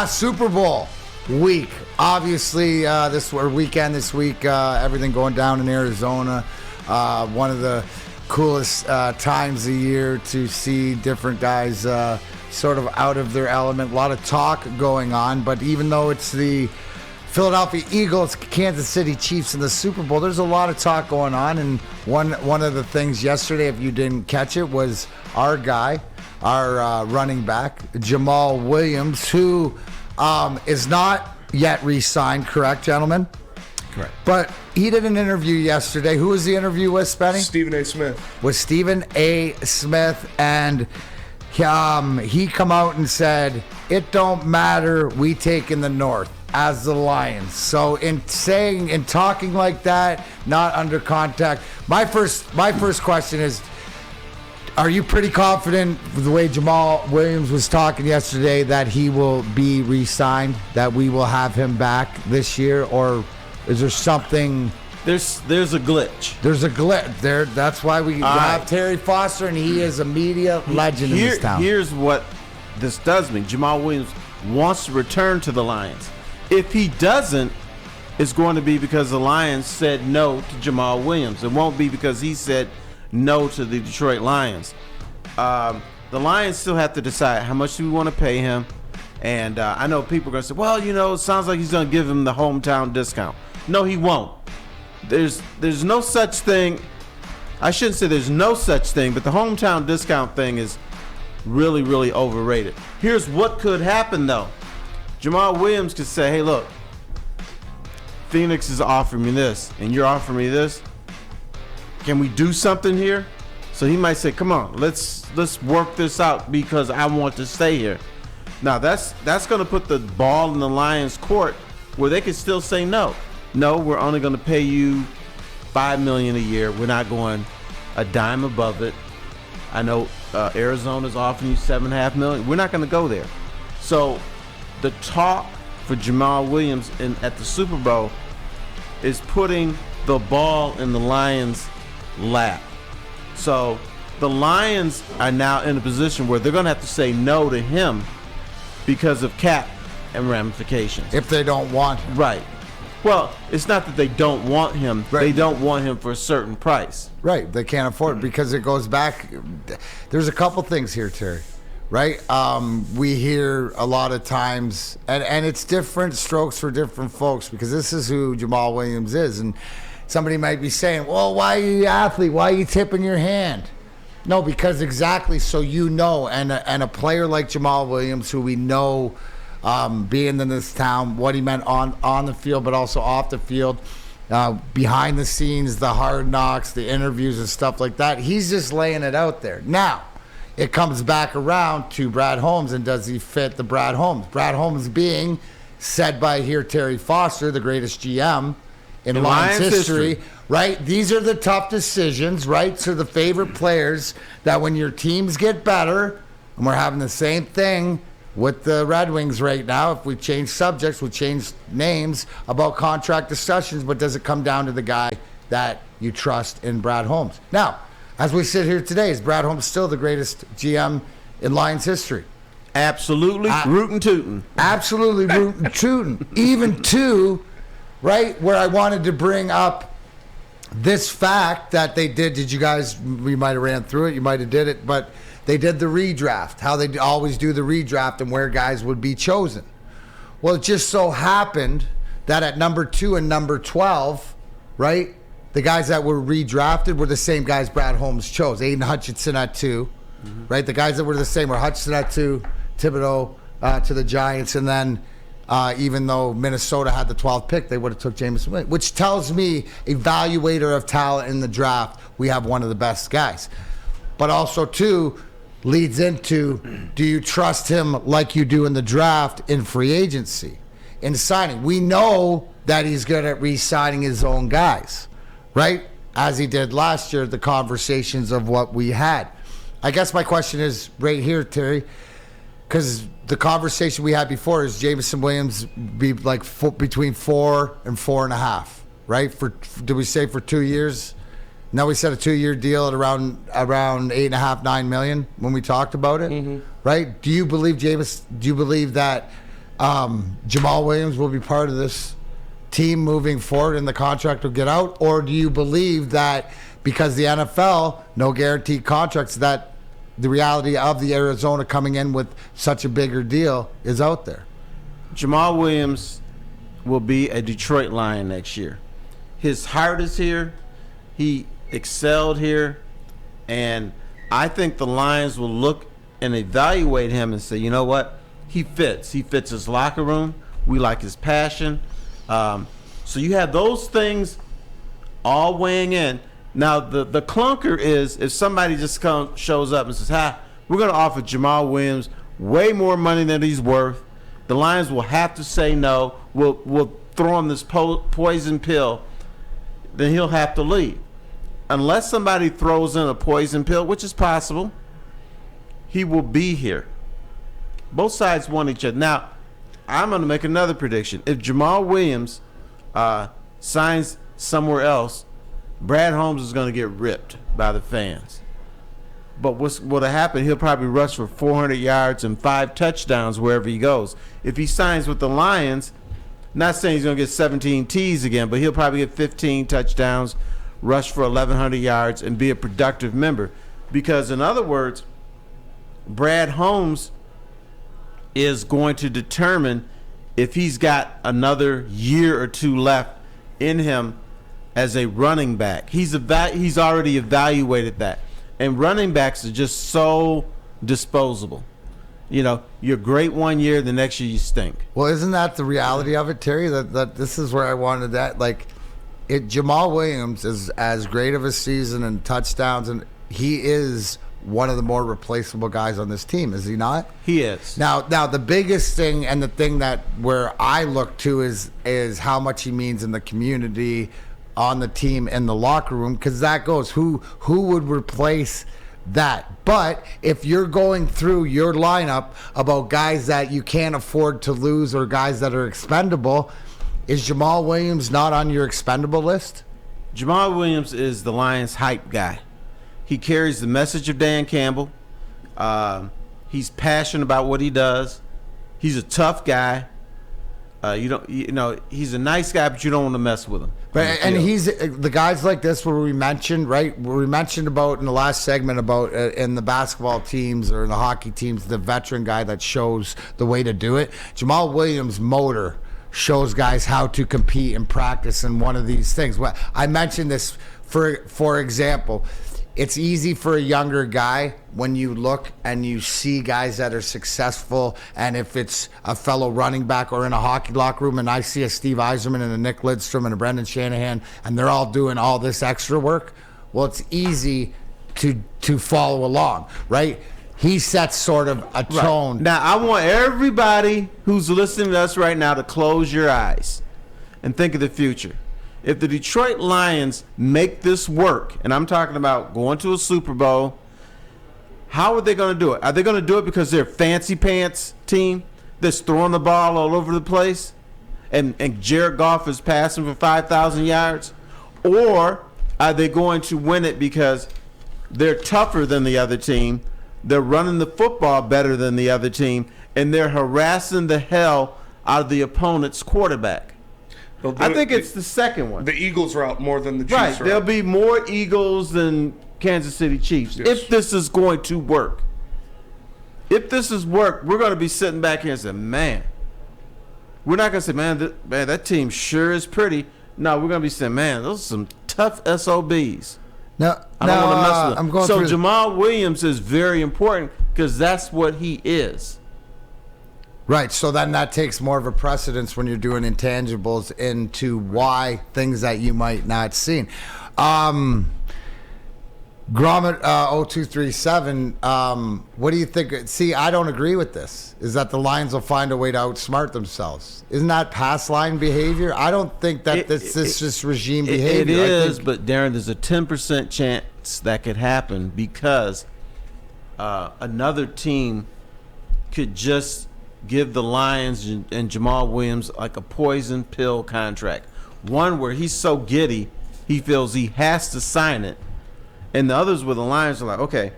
Super Bowl week. Obviously, this weekend this week, everything going down in Arizona. One of the coolest times of year to see different guys sort of out of their element. A lot of talk going on, but even though it's the Philadelphia Eagles, Kansas City Chiefs in the Super Bowl, there's a lot of talk going on. And one of the things yesterday, if you didn't catch it, was our guy, our running back, Jamaal Williams, who is not yet re-signed, correct, gentlemen? Correct. But he did an interview yesterday. Who was the interview with, Spenny? Stephen A. Smith. With Stephen A. Smith, and he come out and said, it don't matter, we take in the North as the Lions. So in talking like that, not under contact, my first question is, are you pretty confident with the way Jamaal Williams was talking yesterday that he will be re-signed, that we will have him back this year, or is there something? There's a glitch. There's a glitch there. That's why we have Terry Foster, and he is a media legend in this town. Here's what this does mean. Jamaal Williams wants to return to the Lions. If he doesn't, it's going to be because the Lions said no to Jamaal Williams. It won't be because he said no to the Detroit Lions. The Lions still have to decide how much do we want to pay him. And I know people are going to say, well, it sounds like he's going to give him the hometown discount. No, he won't. There's no such thing. I shouldn't say there's no such thing, but the hometown discount thing is really, really overrated. Here's what could happen, though. Jamaal Williams could say, hey, look, Phoenix is offering me this, and you're offering me this. Can we do something here? So he might say, come on, let's work this out because I want to stay here. Now, that's going to put the ball in the Lions' court where they can still say no. No, we're only going to pay you $5 million a year. We're not going a dime above it. I know Arizona's offering you $7.5 million. We're not going to go there. So the talk for Jamaal Williams at the Super Bowl is putting the ball in the Lions' lap. So the Lions are now in a position where they're going to have to say no to him because of cap and ramifications. If they don't want him. Right. Well, it's not that they don't want him. Right. They don't want him for a certain price. Right. They can't afford it because it goes back. There's a couple things here, Terry. Right? We hear a lot of times, and it's different strokes for different folks because this is who Jamaal Williams is. And somebody might be saying, well, why are you an athlete? Why are you tipping your hand? No, because exactly so and a player like Jamaal Williams, who we know being in this town, what he meant on the field, but also off the field, behind the scenes, the hard knocks, the interviews and stuff like that. He's just laying it out there. Now, it comes back around to Brad Holmes, and does he fit the Brad Holmes? Brad Holmes being said by here Terry Foster, the greatest GM in Lions history, right? These are the tough decisions, right? So the favorite players that when your teams get better, and we're having the same thing with the Red Wings right now, if we change subjects, we change names about contract discussions, but does it come down to the guy that you trust in Brad Holmes? Now, as we sit here today, is Brad Holmes still the greatest GM in Lions history? Absolutely, rootin' tootin'. Absolutely rootin' tootin'. Even to, right, where I wanted to bring up this fact that they did you guys, we might have ran through it, you might have did it, but they did the redraft, how they always do the redraft and where guys would be chosen. Well, it just so happened that at number 2 and number 12, right, the guys that were redrafted were the same guys Brad Holmes chose. Aiden Hutchinson at 2, right? The guys that were the same were Hutchinson at 2, Thibodeau to the Giants, and then even though Minnesota had the 12th pick, they would have took Jameson Williams, which tells me, evaluator of talent in the draft, we have one of the best guys. But also, too, leads into, do you trust him like you do in the draft in free agency, in signing? We know that he's good at re-signing his own guys, right? As he did last year, the conversations of what we had. I guess my question is right here, Terry, because the conversation we had before is Jameson Williams be like between 4 and 4.5, right? Did we say for 2 years? No, we said a 2-year deal at around $8.5-9 million when we talked about it, right? Do you believe that Jamaal Williams will be part of this team moving forward and the contract will get out? Or do you believe that because the NFL, no guaranteed contracts, that the reality of the Arizona coming in with such a bigger deal is out there? Jamaal Williams will be a Detroit Lion next year. His heart is here. He excelled here. And I think the Lions will look and evaluate him and say, you know what? He fits. He fits his locker room. We like his passion. So you have those things all weighing in. Now, the clunker is if somebody just shows up and says, we're going to offer Jamaal Williams way more money than he's worth. The Lions will have to say no. We'll throw him this poison pill. Then he'll have to leave. Unless somebody throws in a poison pill, which is possible, he will be here. Both sides want each other. Now, I'm going to make another prediction. If Jamaal Williams signs somewhere else, Brad Holmes is going to get ripped by the fans. But what'll happen, he'll probably rush for 400 yards and 5 touchdowns wherever he goes. If he signs with the Lions, not saying he's going to get 17 T's again, but he'll probably get 15 touchdowns, rush for 1,100 yards, and be a productive member. Because, in other words, Brad Holmes is going to determine if he's got another year or two left in him as a running back. He's already evaluated that. And running backs are just so disposable. You know, you're great one year, the next year you stink. Well, isn't that the reality of it, Terry? That this is where I wanted that. Like, Jamaal Williams is as great of a season and touchdowns, and he is one of the more replaceable guys on this team, is he not? He is. Now the biggest thing and the thing that where I look to is how much he means in the community, on the team, in the locker room, because that goes who would replace that. But if you're going through your lineup about guys that you can't afford to lose or guys that are expendable, is Jamaal Williams not on your expendable list? Jamaal Williams is the Lions hype guy. He carries the message of Dan Campbell. He's passionate about what he does. He's a tough guy. He's a nice guy, but you don't want to mess with him. But and he's the guys like this where we mentioned, right? Where we mentioned about in the last segment about in the basketball teams or in the hockey teams, the veteran guy that shows the way to do it. Jamaal Williams' motor shows guys how to compete and practice in one of these things. Well, I mentioned this for example. It's easy for a younger guy when you look and you see guys that are successful, and if it's a fellow running back or in a hockey locker room and I see a Steve Yzerman and a Nick Lidstrom and a Brendan Shanahan and they're all doing all this extra work, well, it's easy to follow along, right? He sets sort of a tone. Right. Now, I want everybody who's listening to us right now to close your eyes and think of the future. If the Detroit Lions make this work, and I'm talking about going to a Super Bowl, how are they going to do it? Are they going to do it because they're a fancy pants team that's throwing the ball all over the place and Jared Goff is passing for 5,000 yards? Or are they going to win it because they're tougher than the other team, they're running the football better than the other team, and they're harassing the hell out of the opponent's quarterback? I think it's the second one. The Eagles are out more than the Chiefs are out. There'll be more Eagles than Kansas City Chiefs. Yes. If this is going to work. If this is work, we're going to be sitting back here and saying, man. We're not going to say, man, that team sure is pretty. No, we're going to be saying, man, those are some tough SOBs. No, I don't want to mess with them. I'm going so through Jamaal Williams is very important because that's what he is. Right, so then that takes more of a precedence when you're doing intangibles into why things that you might not see. Gromit 0237, what do you think? See, I don't agree with this. Is that the Lions will find a way to outsmart themselves? Isn't that past line behavior? I don't think that this is just regime behavior. It is, but Darren, there's a 10% chance that could happen because another team could just give the Lions and Jamaal Williams like a poison pill contract. One where he's so giddy, he feels he has to sign it. And the others with the Lions are like, okay,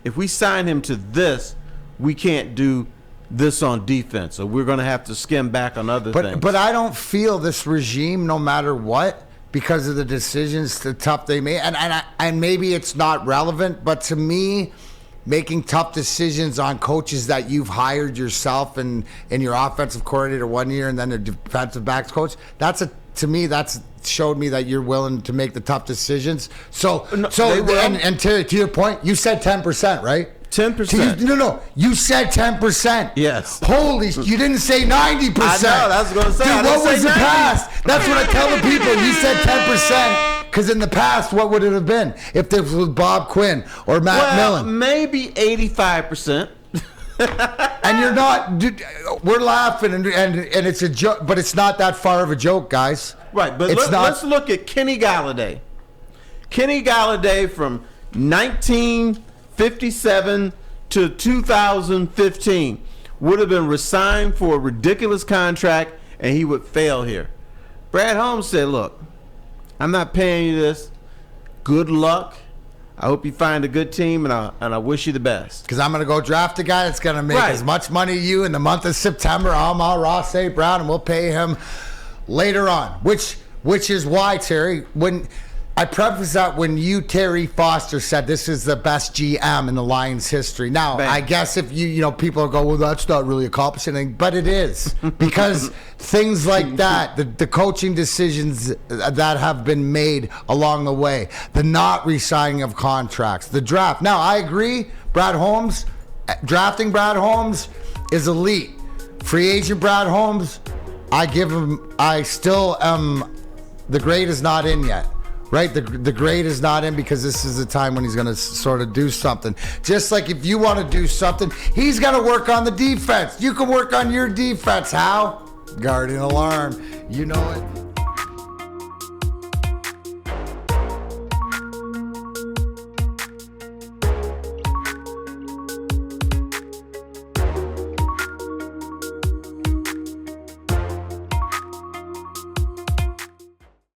if we sign him to this, we can't do this on defense, so we're going to have to skim back on other things. But I don't feel this regime, no matter what, because of the decisions, the tough they made, and maybe it's not relevant, but to me, making tough decisions on coaches that you've hired yourself and your offensive coordinator 1 year and then a defensive backs coach, that's showed me that you're willing to make the tough decisions. And to your point, you said 10%, right? 10%. No. You said 10%. Yes. Holy, you didn't say 90%. I know, that's what I was going to say. Dude, what was the past? That's what I tell the people. You said 10%. Because in the past, what would it have been if this was Bob Quinn or Matt Millen? Maybe 85%. And you're not. Dude, we're laughing, and it's a joke, but it's not that far of a joke, guys. Right, but let's look at Kenny Galladay. Kenny Galladay from 1957 to 2015 would have been resigned for a ridiculous contract, and he would fail here. Brad Holmes said, look, I'm not paying you this. Good luck. I hope you find a good team, and I wish you the best. Because I'm going to go draft a guy that's going to make as much money as you in the month of September. Amon-Ra, St. Brown, and we'll pay him later on. Which is why, Terry, when I preface that when Terry Foster said this is the best GM in the Lions history. Now, I guess if people go, well, that's not really accomplishing anything, but it is. Because things like that, the coaching decisions that have been made along the way, the not re-signing of contracts, the draft. Now, I agree, drafting Brad Holmes is elite. Free agent Brad Holmes, I still am, the grade is not in yet. Right, the grade is not in because this is the time when he's going to sort of do something. Just like if you want to do something, he's going to work on the defense. You can work on your defense. How? Guardian alarm. You know it.